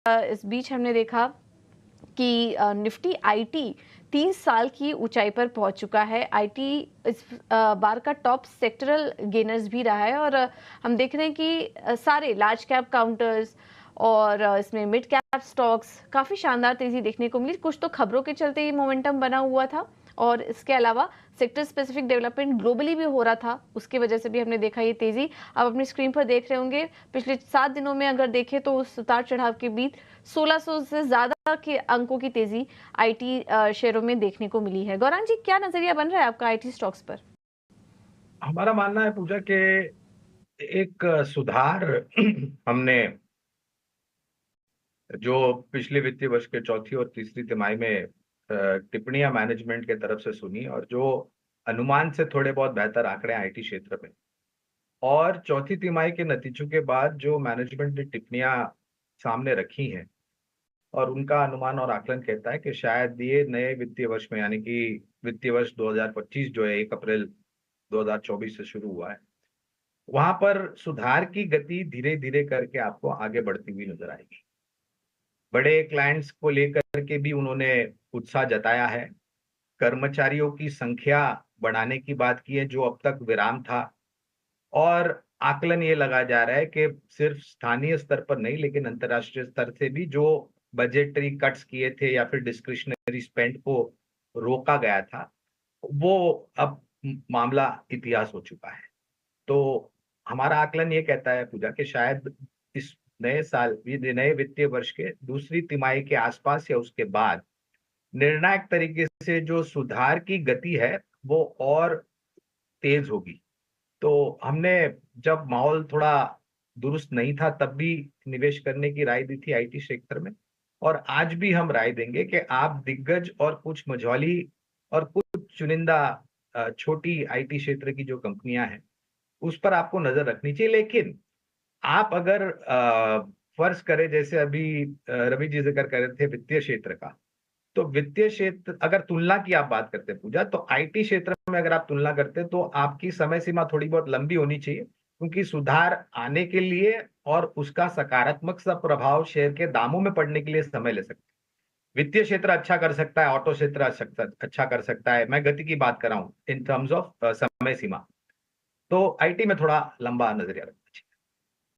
इस बीच हमने देखा कि निफ्टी आईटी 3 साल की ऊंचाई पर पहुंच चुका है। आईटी इस बार का टॉप सेक्टरल गेनर्स भी रहा है और हम देख रहे हैं कि सारे लार्ज कैप काउंटर्स और इसमें मिड कैप स्टॉक्स काफ़ी शानदार तेज़ी देखने को मिली। कुछ तो खबरों के चलते ये मोमेंटम बना हुआ था और इसके अलावा सेक्टर स्पेसिफिक डेवलपमेंट ग्लोबली भी हो रहा था, उसकी वजह से भी हमने देखा ये तेज़ी। आप अपनी स्क्रीन पर देख रहे होंगे, पिछले 7 दिनों में अगर देखें तो उस उतार चढ़ाव के बीच 1600 से ज़्यादा के अंकों की तेज़ी आईटी शेयरों में देखने को मिली है। गौरांग जी, क्या नज़रिया बन रहा है आपका आईटी स्टॉक्स पर? हमारा मानना है पूजा के एक सुधार हमने जो पिछले वित्तीय वर्ष के चौथी और तीसरी तिमाही में टिप्पणियां मैनेजमेंट के तरफ से सुनी और जो अनुमान से थोड़े बहुत बेहतर आंकड़े आईटी क्षेत्र में और चौथी तिमाही के नतीजों के बाद जो मैनेजमेंट ने टिप्पणियां सामने रखी हैं और उनका अनुमान और आकलन कहता है कि शायद ये नए वित्तीय वर्ष में यानी कि वित्तीय वर्ष 2025 जो है 1 अप्रैल 2024 से शुरू हुआ है, वहां पर सुधार की गति धीरे धीरे करके आपको आगे बढ़ती हुई नजर आएगी। बड़े क्लाइंट्स को लेकर के भी उन्होंने उत्साह जताया है। कर्मचारियों की संख्या बढ़ाने की बात की है जो अब तक विराम था और आकलन ये लगा जा रहा है कि सिर्फ स्थानीय स्तर पर नहीं लेकिन अंतर्राष्ट्रीय स्तर से भी जो बजटरी कट्स किए थे या फिर डिस्क्रिशनरी स्पेंड को रोका गया था, वो अब मामला इतिहास हो चुका है। तो हमारा आकलन ये कहता है पूजा कि शायद इस नए साल ये नए वित्तीय वर्ष के दूसरी तिमाही के आसपास या उसके बाद निर्णायक तरीके से जो सुधार की गति है वो और तेज होगी। तो हमने जब माहौल थोड़ा दुरुस्त नहीं था तब भी निवेश करने की राय दी थी आईटी सेक्टर में और आज भी हम राय देंगे कि आप दिग्गज और कुछ मझौली और कुछ चुनिंदा छोटी आईटी क्षेत्र की जो कंपनियां हैं उस पर आपको नजर रखनी चाहिए। लेकिन आप अगर फर्ज करें जैसे अभी रवि जी जिक्र कर रहे थे वित्तीय क्षेत्र का, तो वित्तीय क्षेत्र अगर तुलना की आप बात करते हैं पूजा, तो आईटी क्षेत्र में अगर आप तुलना करते हैं तो आपकी समय सीमा थोड़ी बहुत लंबी होनी चाहिए क्योंकि सुधार आने के लिए और उसका सकारात्मक सा प्रभाव शेयर के दामों में पड़ने के लिए समय ले सकता है। वित्तीय क्षेत्र अच्छा कर सकता है, ऑटो क्षेत्र अच्छा कर सकता है, मैं गति की बात कर रहा हूं इन टर्म्स ऑफ समय सीमा। तो आईटी में थोड़ा लंबा नजरिया रखना।